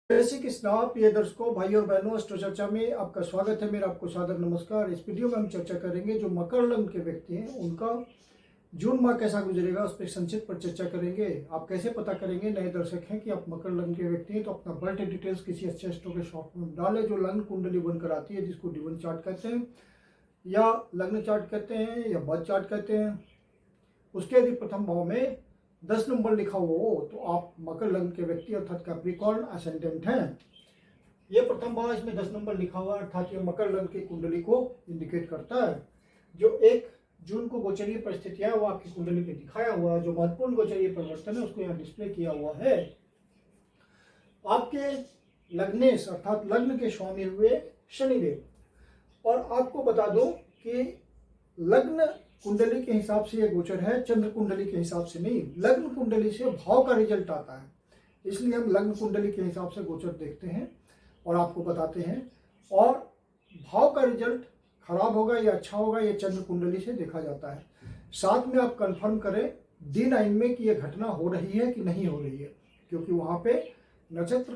जय श्री कृष्ण। प्रिय दर्शकों, भाई और बहनों, अस्ट्रो चर्चा में आपका स्वागत है। मेरा आपको सादर नमस्कार। इस वीडियो में हम चर्चा करेंगे जो मकर लग्न के व्यक्ति हैं उनका जून माह कैसा गुजरेगा, उस पर संक्षिप्त पर चर्चा करेंगे। आप कैसे पता करेंगे, नए दर्शक हैं, कि आप मकर लग्न के व्यक्ति हैं तो अपना बर्थ डिटेल्स किसी अच्छे एस्ट्रो के शॉप में डालें जो लग्न कुंडली बनकर आती है, जिसको डिवन चार्ट कहते हैं या लग्न चार्ट कहते हैं या बर्थ चार्ट कहते हैं। उसके यदि प्रथम भाव में 10 नंबर लिखा हुआ हो तो आप मकर लग्न के व्यक्ति अर्थात कैप्रिकॉर्न असेंडेंट हैं। ये प्रथम भाव, इसमें 10 नंबर लिखा हुआ है अर्थात ये मकर लग्न की कुंडली को इंडिकेट करता है। जो 1 जून को गोचरीय परिस्थितियां वो आपकी कुंडली में दिखाया हुआ है। जो महत्वपूर्ण गोचरीय परिवर्तन है उसको यहाँ डिस्प्ले किया हुआ है। आपके लग्नेश अर्थात लग्न के स्वामी हुए शनिदेव। और आपको बता दो कि लग्न कुंडली के हिसाब से ये गोचर है, चंद्र कुंडली के हिसाब से नहीं। लग्न कुंडली से भाव का रिजल्ट आता है, इसलिए हम लग्न कुंडली के हिसाब से गोचर देखते हैं और आपको बताते हैं। और भाव का रिजल्ट खराब होगा या अच्छा होगा ये चंद्र कुंडली से देखा जाता है। साथ में आप कंफर्म करें D9 में कि यह घटना हो रही है कि नहीं हो रही है, क्योंकि वहाँ पे नक्षत्र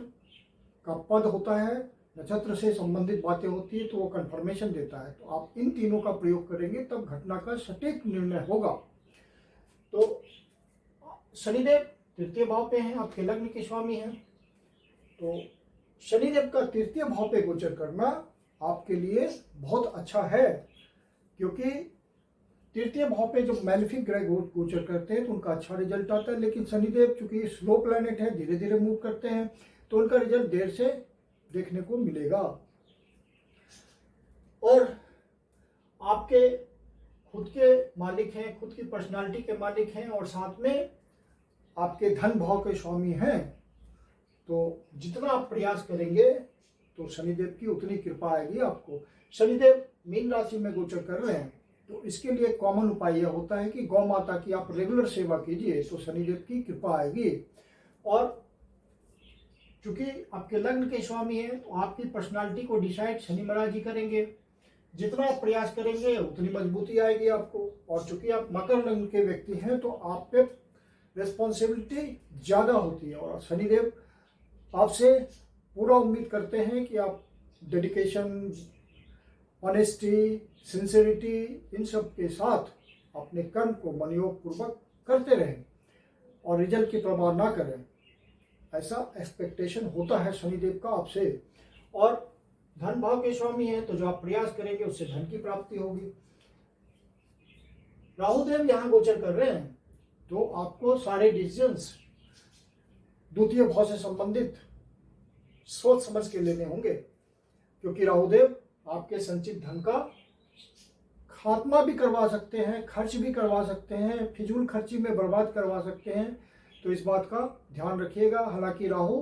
का पद होता है, नक्षत्र से संबंधित बातें होती है, तो वो कंफर्मेशन देता है। तो आप इन तीनों का प्रयोग करेंगे तब घटना का सटीक निर्णय होगा। तो शनिदेव तृतीय भाव पे हैं, आपके लग्न के स्वामी हैं। तो शनिदेव का तृतीय भाव पे गोचर करना आपके लिए बहुत अच्छा है, क्योंकि तृतीय भाव पे जब मैलेफिक ग्रह गोचर करते हैं तो उनका अच्छा रिजल्ट आता है। लेकिन शनिदेव चूंकि स्लो प्लैनेट है, धीरे धीरे मूव करते हैं, तो उनका रिजल्ट देर से देखने को मिलेगा। और आपके खुद के मालिक हैं, खुद की पर्सनालिटी के मालिक हैं, और साथ में आपके धन भाव के स्वामी हैं। तो जितना आप प्रयास करेंगे तो शनिदेव की उतनी कृपा आएगी आपको। शनिदेव मीन राशि में गोचर कर रहे हैं, तो इसके लिए कॉमन उपाय यह होता है कि गौ माता की आप रेगुलर सेवा कीजिए, तो शनिदेव की कृपा आएगी। और चूंकि आपके लग्न के स्वामी हैं तो आपकी पर्सनालिटी को डिसाइड शनि महाराज जी करेंगे। जितना आप प्रयास करेंगे उतनी मजबूती आएगी आपको। और चूंकि आप मकर लग्न के व्यक्ति हैं तो आप पे रिस्पॉन्सिबिलिटी ज़्यादा होती है, और शनिदेव आपसे पूरा उम्मीद करते हैं कि आप डेडिकेशन, ऑनेस्टी, सिंसियरिटी, इन सब के साथ अपने कर्म को मनोयोग पूर्वक करते रहें और रिजल्ट की परवाह ना करें। ऐसा एक्सपेक्टेशन होता है शनिदेव का आपसे। और धन भाव के स्वामी हैं, तो जो आप प्रयास करेंगे उससे धन की प्राप्ति होगी। राहुदेव यहाँ गोचर कर रहे हैं, तो आपको सारे डिसीजंस द्वितीय भाव से संबंधित सोच समझ के लेने होंगे, क्योंकि राहुदेव आपके संचित धन का खात्मा भी करवा सकते हैं, खर्च भी करवा सकते हैं, फिजूल खर्ची में बर्बाद करवा सकते हैं। तो इस बात का ध्यान रखिएगा। हालांकि राहु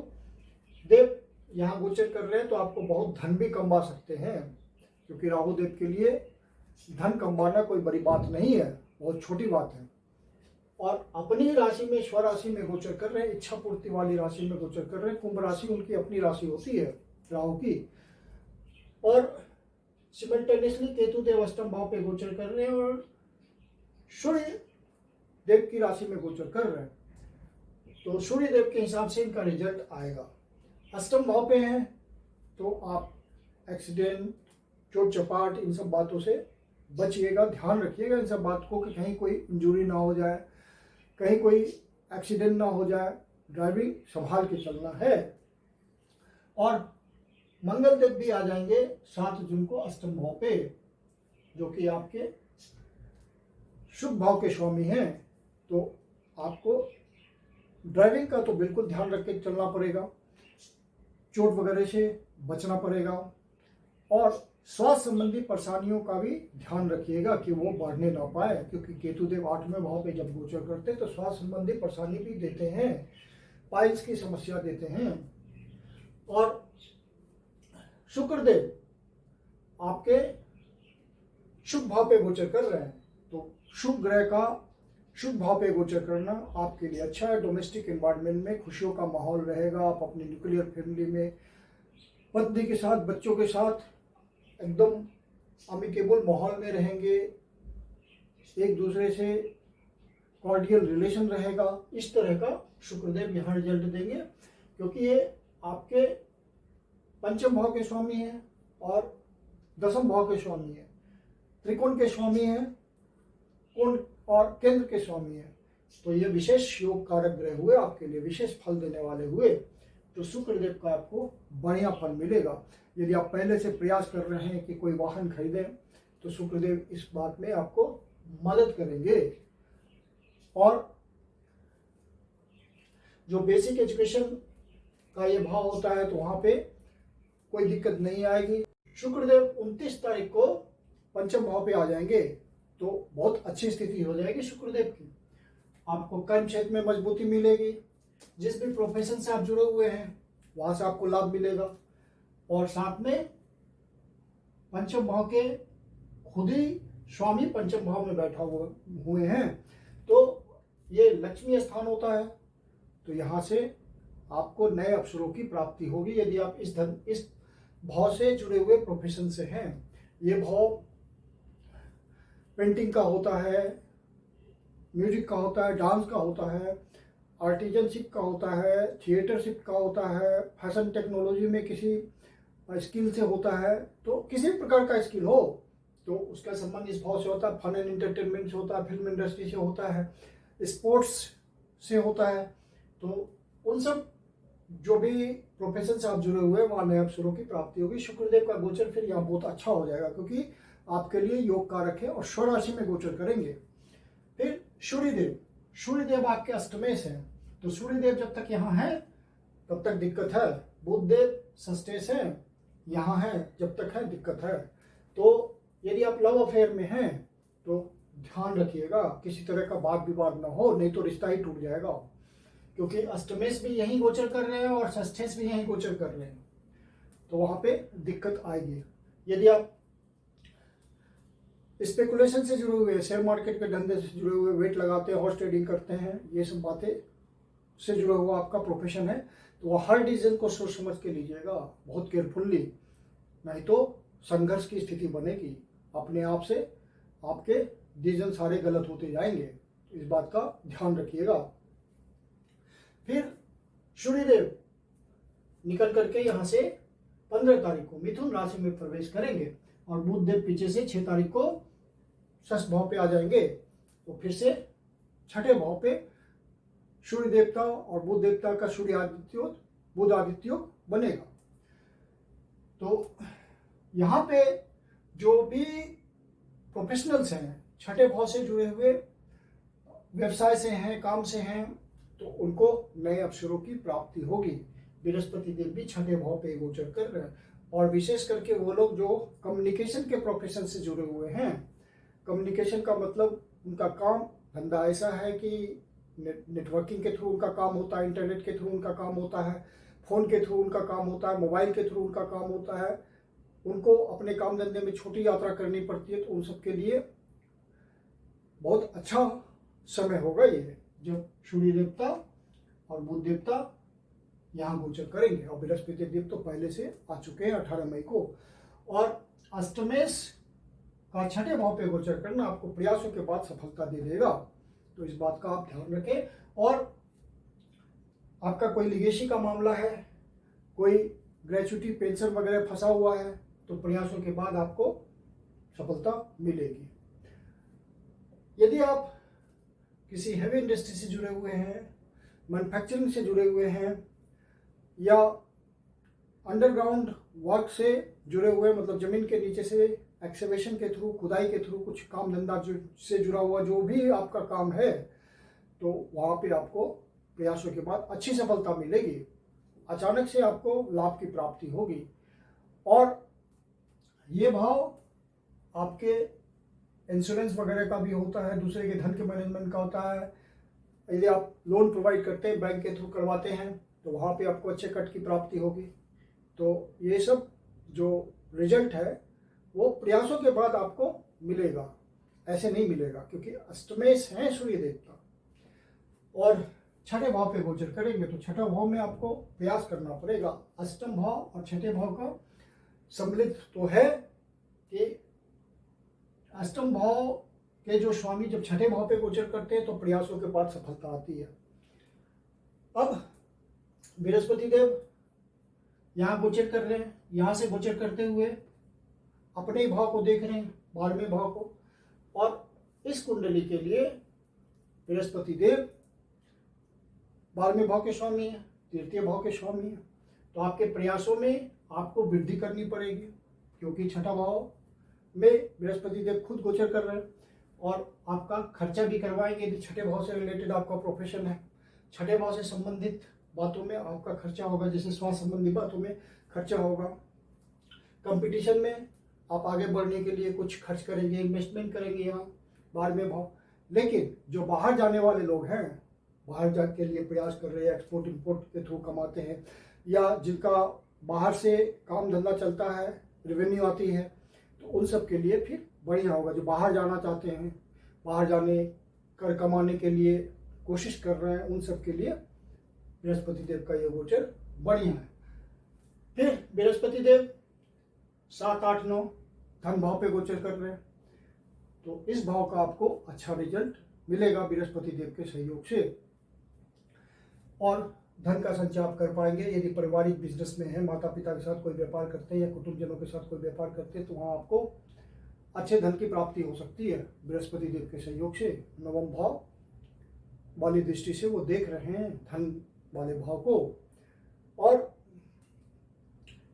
देव यहाँ गोचर कर रहे हैं तो आपको बहुत धन भी कमा सकते हैं, क्योंकि राहु देव के लिए धन कमाना कोई बड़ी बात नहीं है, बहुत छोटी बात है। और अपनी राशि में, स्वराशि में गोचर कर रहे हैं, इच्छा पूर्ति वाली राशि में गोचर कर रहे हैं। कुंभ राशि उनकी अपनी राशि होती है राहु की। और सिमल्टेनियसली केतु देव अष्टम भाव पे गोचर कर रहे हैं और सूर्य देव की राशि में गोचर कर रहे हैं। तो सूर्य देव के हिसाब से इनका रिजल्ट आएगा। अष्टम भाव पे हैं तो आप एक्सीडेंट, चोट चपाट, इन सब बातों से बचिएगा, ध्यान रखिएगा इन सब बात को कि कहीं कोई इंजरी ना हो जाए, कहीं कोई एक्सीडेंट ना हो जाए। ड्राइविंग संभाल के चलना है। और मंगल देव भी आ जाएंगे 7 जून को अष्टम भाव पे, जो कि आपके शुभ भाव के स्वामी हैं। तो आपको ड्राइविंग का तो बिल्कुल ध्यान रख के चलना पड़ेगा, चोट वगैरह से बचना पड़ेगा। और स्वास्थ्य संबंधी परेशानियों का भी ध्यान रखिएगा कि वो बढ़ने ना पाए, क्योंकि केतुदेव 8वें भाव पे जब गोचर करते हैं तो स्वास्थ्य संबंधी परेशानी भी देते हैं, पाइल्स की समस्या देते हैं। और शुक्रदेव आपके शुभ भाव पे गोचर कर रहे हैं, तो शुभ ग्रह का शुभ भाव पे गोचर करना आपके लिए अच्छा है। डोमेस्टिक एनवायरनमेंट में खुशियों का माहौल रहेगा। आप अपनी न्यूक्लियर फैमिली में पत्नी के साथ, बच्चों के साथ एकदम अमिकेबल माहौल में रहेंगे, एक दूसरे से कॉर्डियल रिलेशन रहेगा। इस तरह का शुक्रदेव यहाँ रिजल्ट देंगे, क्योंकि ये आपके पंचम भाव के स्वामी हैं और दसम भाव के स्वामी हैं, त्रिकोण के स्वामी हैं, कोण और केंद्र के स्वामी हैं। तो ये विशेष योग कारक ग्रह हुए, आपके लिए विशेष फल देने वाले हुए। तो शुक्रदेव का आपको बढ़िया फल मिलेगा। यदि आप पहले से प्रयास कर रहे हैं कि कोई वाहन खरीदें तो शुक्रदेव इस बात में आपको मदद करेंगे। और जो बेसिक एजुकेशन का ये भाव होता है तो वहां पे कोई दिक्कत नहीं आएगी। शुक्रदेव 29 तारीख को पंचम भाव पे आ जाएंगे तो बहुत अच्छी स्थिति हो जाएगी शुक्रदेव की। आपको कर्म क्षेत्र में मजबूती मिलेगी, जिस भी प्रोफेशन से आप जुड़े हुए हैं वहां से आपको लाभ मिलेगा। और साथ में पंचम भाव के खुद ही स्वामी पंचम भाव में बैठा हुए हैं, तो ये लक्ष्मी स्थान होता है। तो यहाँ से आपको नए अवसरों की प्राप्ति होगी यदि आप इस भाव से जुड़े हुए प्रोफेशन से हैं। ये भाव पेंटिंग का होता है, म्यूजिक का होता है, डांस का होता है, आर्टिजनशिप का होता है, थिएटरशिप का होता है, फैशन टेक्नोलॉजी में किसी स्किल से होता है। तो किसी प्रकार का स्किल हो तो उसका संबंध इस भाव से होता है। फन एंड एंटरटेनमेंट से होता है, फिल्म इंडस्ट्री से होता है, स्पोर्ट्स से होता है। तो उन सब जो भी प्रोफेशन से आप जुड़े हुए हैं वहाँ नए अवसरों की प्राप्ति होगी। शुक्रदेव का गोचर फिर यहाँ बहुत अच्छा हो जाएगा क्योंकि आपके लिए योग कारक है और स्वराशि में गोचर करेंगे। फिर सूर्यदेव आपके अष्टमेश हैं, तो सूर्यदेव जब तक यहाँ है तब तक दिक्कत है। बुधदेव षष्ठेश हैं, यहाँ है जब तक है दिक्कत है। तो यदि आप लव अफेयर में हैं तो ध्यान रखिएगा किसी तरह का वाद विवाद ना हो, नहीं तो रिश्ता ही टूट जाएगा। क्योंकि अष्टमेश भी यहीं गोचर कर रहे हैं और षष्ठेश भी यहीं गोचर कर रहे हैं, तो वहां पे दिक्कत आएगी। यदि आप स्पेकुलेशन से जुड़े हुए, शेयर मार्केट के धंधे से जुड़े हुए, वेट लगाते हैं, हॉर्स ट्रेडिंग करते हैं, ये सब बातें से जुड़ा हुआ आपका प्रोफेशन है, तो वह हर डिसीजन को सोच समझ के लीजिएगा, बहुत केयरफुल्ली, नहीं तो संघर्ष की स्थिति बनेगी। अपने आप से आपके डिसीजन सारे गलत होते जाएंगे, इस बात का ध्यान रखिएगा। फिर सूर्यदेव निकल करके यहाँ से 15 तारीख को मिथुन राशि में प्रवेश करेंगे और बुधदेव पीछे से 6 तारीख को षष्ठ भाव पे आ जाएंगे। तो फिर से छठे भाव पे सूर्य देवता और बुध देवता का सूर्य आदित्य बुध आदित्य बनेगा। तो यहाँ पे जो भी प्रोफेशनल्स हैं, छठे भाव से जुड़े हुए, व्यवसाय से हैं, काम से हैं, तो उनको नए अवसरों की प्राप्ति होगी। बृहस्पति देव भी छठे भाव पे गोचर कर रहे हैं। और विशेष करके वो लोग जो कम्युनिकेशन के प्रोफेशन से जुड़े हुए हैं, कम्युनिकेशन का मतलब उनका काम धंधा ऐसा है कि नेटवर्किंग के थ्रू उनका काम होता है, इंटरनेट के थ्रू उनका काम होता है, फोन के थ्रू उनका काम होता है, मोबाइल के थ्रू उनका काम होता है, उनको अपने काम धंधे में छोटी यात्रा करनी पड़ती है, तो उन सब के लिए बहुत अच्छा समय होगा ये, जब सूर्य देवता और बुध देवता यहाँ गोचर करेंगे। और बृहस्पति देव तो पहले से आ चुके हैं 18 मई को। और अष्टमेश का छठे भाव पे गोचर करना आपको प्रयासों के बाद सफलता दे देगा, तो इस बात का आप ध्यान रखें। और आपका कोई लिगेसी का मामला है, कोई ग्रेचुटी पेंशन वगैरह फंसा हुआ है, तो प्रयासों के बाद आपको सफलता मिलेगी। यदि आप किसी हैवी इंडस्ट्री से जुड़े हुए हैं, मैन्युफैक्चरिंग से जुड़े हुए हैं, या अंडरग्राउंड वर्क से जुड़े हुए, मतलब जमीन के नीचे से एक्सकेवेशन के थ्रू, खुदाई के थ्रू कुछ काम धंधा से जुड़ा हुआ जो भी आपका काम है, तो वहाँ पे आपको प्रयासों के बाद अच्छी सफलता मिलेगी। अचानक से आपको लाभ की प्राप्ति होगी। और ये भाव आपके इंश्योरेंस वगैरह का भी होता है, दूसरे के धन के मैनेजमेंट का होता है। यदि आप लोन प्रोवाइड करते हैं, बैंक के थ्रू करवाते हैं, तो वहाँ पे आपको अच्छे कट की प्राप्ति होगी। तो ये सब जो रिजल्ट है वो प्रयासों के बाद आपको मिलेगा, ऐसे नहीं मिलेगा, क्योंकि अष्टमेश है सूर्य देवता और छठे भाव पे गोचर करेंगे, तो छठा भाव में आपको प्रयास करना पड़ेगा। अष्टम भाव और छठे भाव का सम्मिलित तो है कि अष्टम भाव के जो स्वामी जब छठे भाव पे गोचर करते हैं तो प्रयासों के बाद सफलता आती है। अब बृहस्पति देव यहाँ गोचर कर रहे हैं, यहाँ से गोचर करते हुए अपने ही भाव को देख रहे हैं, 12वें भाव को। और इस कुंडली के लिए बृहस्पति देव 12वें भाव के स्वामी है, 3य भाव के स्वामी है। तो आपके प्रयासों में आपको वृद्धि करनी पड़ेगी, क्योंकि 6ठा भाव में बृहस्पति देव खुद गोचर कर रहे हैं। और आपका खर्चा भी करवाएंगे यदि 6ठे भाव से रिलेटेड आपका प्रोफेशन है। 6ठे भाव से संबंधित बातों में आपका खर्चा होगा, जैसे स्वास्थ्य संबंधी बातों में खर्चा होगा। कंपटीशन में आप आगे बढ़ने के लिए कुछ खर्च करेंगे, इन्वेस्टमेंट करेंगे यहाँ 12वें भाव। लेकिन जो बाहर जाने वाले लोग हैं, बाहर जा के लिए प्रयास कर रहे हैं, एक्सपोर्ट इंपोर्ट के थ्रू कमाते हैं, या जिनका बाहर से काम धंधा चलता है, रेवेन्यू आती है, तो उन सब के लिए फिर बढ़िया होगा। जो बाहर जाना चाहते हैं, बाहर जाने कर कमाने के लिए कोशिश कर रहे हैं, उन सब के लिए बृहस्पति देव का ये गोचर बढ़िया है। फिर बृहस्पति देव 7, 8, 9 धन भाव पे गोचर कर रहे हैं, तो इस भाव का आपको अच्छा रिजल्ट मिलेगा बृहस्पति देव के सहयोग से। और धन का संचय आप कर पाएंगे। यदि पारिवारिक बिजनेस में है, माता पिता के साथ कोई व्यापार करते हैं या कुटुंबजनों के साथ कोई व्यापार करते हैं, तो वहाँ आपको अच्छे धन की प्राप्ति हो सकती है बृहस्पति देव के सहयोग से। 9वां भाव वाली दृष्टि से वो देख रहे हैं धन वाले भाव को। और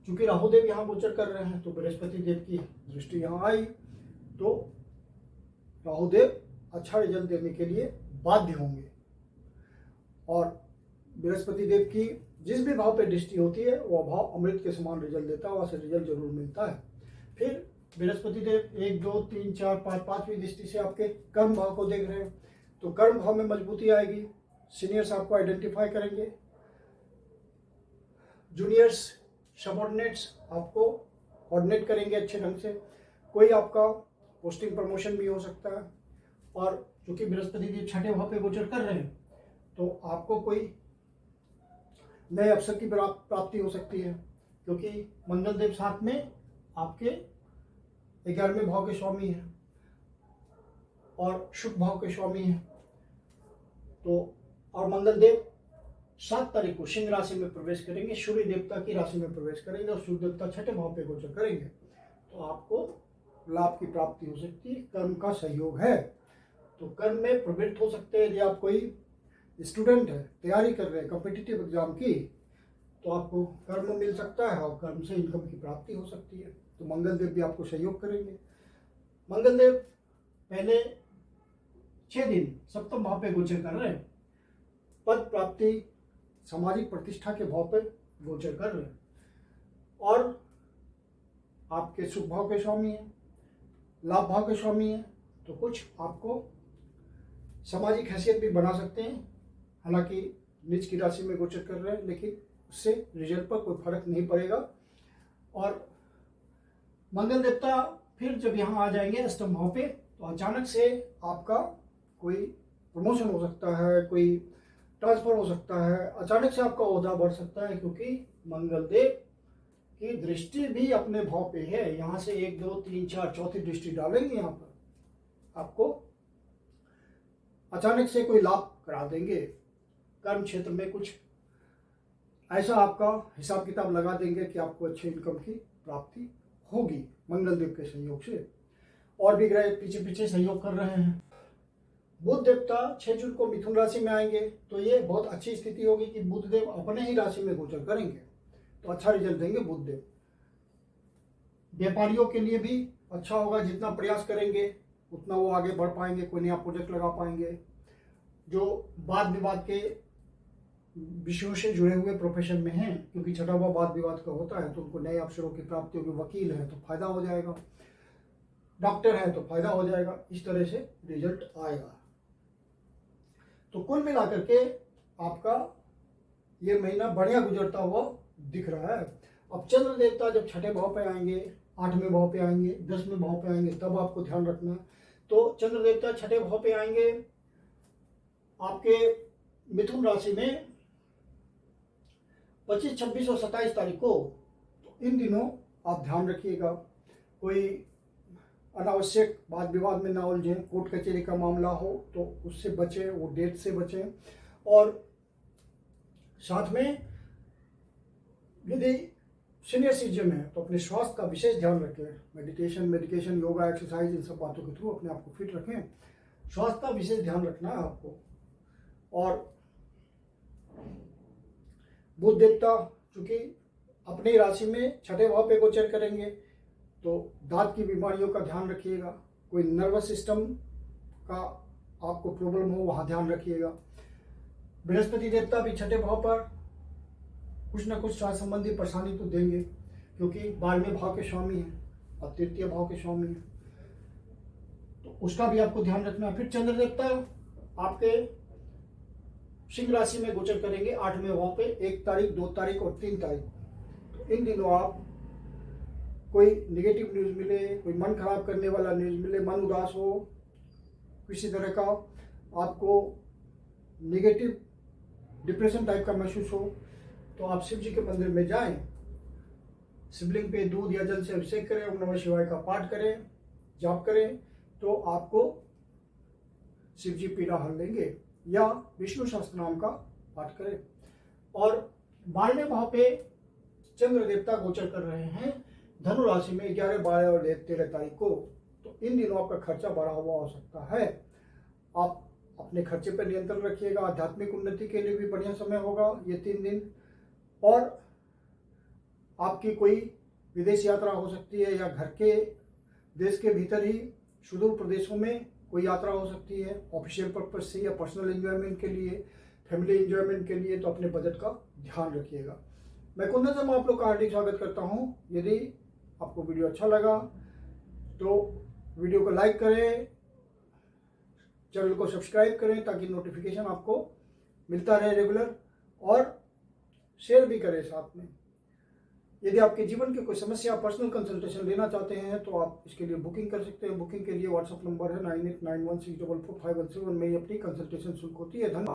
चूंकि राहुदेव यहाँ गोचर कर रहे हैं, तो बृहस्पति देव की दृष्टि यहाँ आई, तो राहुदेव अच्छा रिजल्ट देने के लिए बाध्य होंगे। और बृहस्पति देव की जिस भी भाव पे दृष्टि होती है, वह भाव अमृत के समान रिजल्ट देता है, वहाँ से रिजल्ट जरूर मिलता है। फिर बृहस्पति देव 1, 2, 3, 4, 5 5वीं दृष्टि से आपके कर्म भाव को देख रहे हैं, तो कर्म भाव में मजबूती आएगी। सीनियर्स आपको आइडेंटिफाई करेंगे, जूनियर्स सबऑर्डिनेट्स आपको कोऑर्डिनेट करेंगे अच्छे ढंग से। कोई आपका पोस्टिंग प्रमोशन भी हो सकता है। और क्योंकि बृहस्पति देव 6ठे भाव पे गोचर कर रहे हैं, तो आपको कोई नए अवसर की प्राप्ति हो सकती है, क्योंकि मंगल देव साथ में आपके 11वें भाव के स्वामी हैं और शुभ भाव के स्वामी हैं। तो और मंगल देव 7 तारीख को सिंह राशि में प्रवेश करेंगे, सूर्य देवता की राशि में प्रवेश करेंगे, और सूर्य देवता 6ठे भाव पे गोचर करेंगे। तो आपको लाभ की प्राप्ति हो सकती है। कर्म का सहयोग है, तो कर्म में प्रवृत्त हो सकते हैं। यदि आप कोई स्टूडेंट है, तैयारी कर रहे हैं कॉम्पिटिटिव एग्जाम की, तो आपको कर्म मिल सकता है और कर्म से इनकम की प्राप्ति हो सकती है। तो मंगल देव भी आपको सहयोग करेंगे। मंगल देव पहले 6 दिन 7वें भाव पे गोचर कर रहे हैं, पद प्राप्ति, सामाजिक प्रतिष्ठा के भाव पे गोचर कर रहे हैं, और आपके शुभ भाव के स्वामी हैं, लाभ भाव के स्वामी हैं, तो कुछ आपको सामाजिक हैसियत भी बना सकते हैं। हालांकि नीच की राशि में गोचर कर रहे हैं, लेकिन उससे रिजल्ट पर कोई फर्क नहीं पड़ेगा। और मंगल देवता फिर जब यहाँ आ जाएंगे अष्टम भाव पे, तो अचानक से आपका कोई प्रमोशन हो सकता है, कोई ट्रांसफर हो सकता है, अचानक से आपका ओहदा बढ़ सकता है, क्योंकि मंगल देव की दृष्टि भी अपने भाव पे है। यहाँ से 1, 2, 3, 4 चौथी दृष्टि डालेंगे, यहाँ पर आपको अचानक से कोई लाभ करा देंगे। कर्म क्षेत्र में कुछ ऐसा आपका हिसाब किताब लगा देंगे कि आपको अच्छी इनकम की प्राप्ति होगी मंगल देव के सहयोग से। और भी ग्रह पीछे पीछे सहयोग कर रहे हैं। बुध देवता 6 जून को मिथुन राशि में आएंगे, तो ये बहुत अच्छी स्थिति होगी कि बुध देव अपने ही राशि में गोचर करेंगे, तो अच्छा रिजल्ट देंगे बुध देव। व्यापारियों के लिए भी अच्छा होगा, जितना प्रयास करेंगे उतना वो आगे बढ़ पाएंगे, कोई नया प्रोजेक्ट लगा पाएंगे। जो वाद विवाद के विषयों से जुड़े हुए प्रोफेशन में हैं, क्योंकि 6ठा भाव वाद विवाद का होता है, तो उनको नए अवसरों की प्राप्ति होगी। वकील है तो फायदा हो जाएगा, डॉक्टर है तो फायदा हो जाएगा, इस तरह से रिजल्ट आएगा। तो कुल मिलाकर के आपका ये महीना बढ़िया गुजरता हुआ दिख रहा है। अब चंद्र देवता जब 6ठे भाव पे आएंगे, 8वें भाव पे आएंगे, 10वें भाव पे आएंगे, तब आपको ध्यान रखना है। तो चंद्र देवता 6ठे भाव पे आएंगे आपके मिथुन राशि में 25, 26 और 27 तारीख को। तो इन दिनों आप ध्यान रखिएगा, कोई अनावश्यक वाद विवाद में ना उलझें, कोर्ट कचहरी का मामला हो तो उससे बचें, वो डेट से बचें। और साथ में यदि सीनियर सिटीजन है तो अपने स्वास्थ्य का विशेष ध्यान रखें। मेडिकेशन, योगा, एक्सरसाइज, इन सब बातों के थ्रू अपने आप को फिट रखें। स्वास्थ्य का विशेष ध्यान रखना है आपको। और बुध देवता चूंकि अपनी राशि में छठे भाव पे गोचर करेंगे तो दांत की बीमारियों का ध्यान रखिएगा। कोई नर्वस सिस्टम का आपको प्रॉब्लम हो वहाँ ध्यान रखिएगा। बृहस्पति देवता भी छठे भाव पर कुछ न कुछ स्वास्थ्य संबंधी परेशानी तो देंगे, क्योंकि 12वें भाव के स्वामी हैं और तृतीय भाव के स्वामी हैं, तो उसका भी आपको ध्यान रखना है। फिर चंद्र देवता आपके सिंह राशि में गोचर करेंगे 8वें भाव पे 1 तारीख, 2 तारीख और 3 तारीख। तो इन दिनों आप कोई नेगेटिव न्यूज़ मिले, कोई मन खराब करने वाला न्यूज़ मिले, मन उदास हो, किसी तरह का आपको नेगेटिव डिप्रेशन टाइप का महसूस हो, तो आप शिव जी के मंदिर में जाएं, शिवलिंग पे दूध या जल से अभिषेक करें, ओम नमः शिवाय का पाठ करें, जाप करें, तो आपको शिव जी पीड़ा हर लेंगे। या विष्णु सहस्त्र नाम का पाठ करें। और 12वें भाव पे चंद्र देवता गोचर कर रहे हैं धनु राशि में 11, 12 और 13 तारीख को। तो इन दिनों आपका खर्चा बढ़ा हुआ हो सकता है। आप अपने खर्चे पर नियंत्रण रखिएगा। आध्यात्मिक उन्नति के लिए भी बढ़िया समय होगा ये 3 दिन। और आपकी कोई विदेश यात्रा हो सकती है, या घर के देश के भीतर ही सुदूर प्रदेशों में कोई यात्रा हो सकती है, ऑफिशियल पर्पज से या पर्सनल एंजॉयमेंट के लिए, फैमिली एंजॉयमेंट के लिए। तो अपने बजट का ध्यान रखिएगा। मैं कुंदन शर्मा आप लोग का हार्दिक स्वागत करता हूं। यदि आपको वीडियो अच्छा लगा तो वीडियो को लाइक करें, चैनल को सब्सक्राइब करें ताकि नोटिफिकेशन आपको मिलता रहे रेगुलर, और शेयर भी करें साथ में। यदि आपके जीवन की कोई समस्या, पर्सनल कंसल्टेशन लेना चाहते हैं तो आप इसके लिए बुकिंग कर सकते हैं। बुकिंग के लिए व्हाट्सएप नंबर है 9891644517। मेरी अपनी कंसल्टेशन शुल्क होती है। धन्यवाद।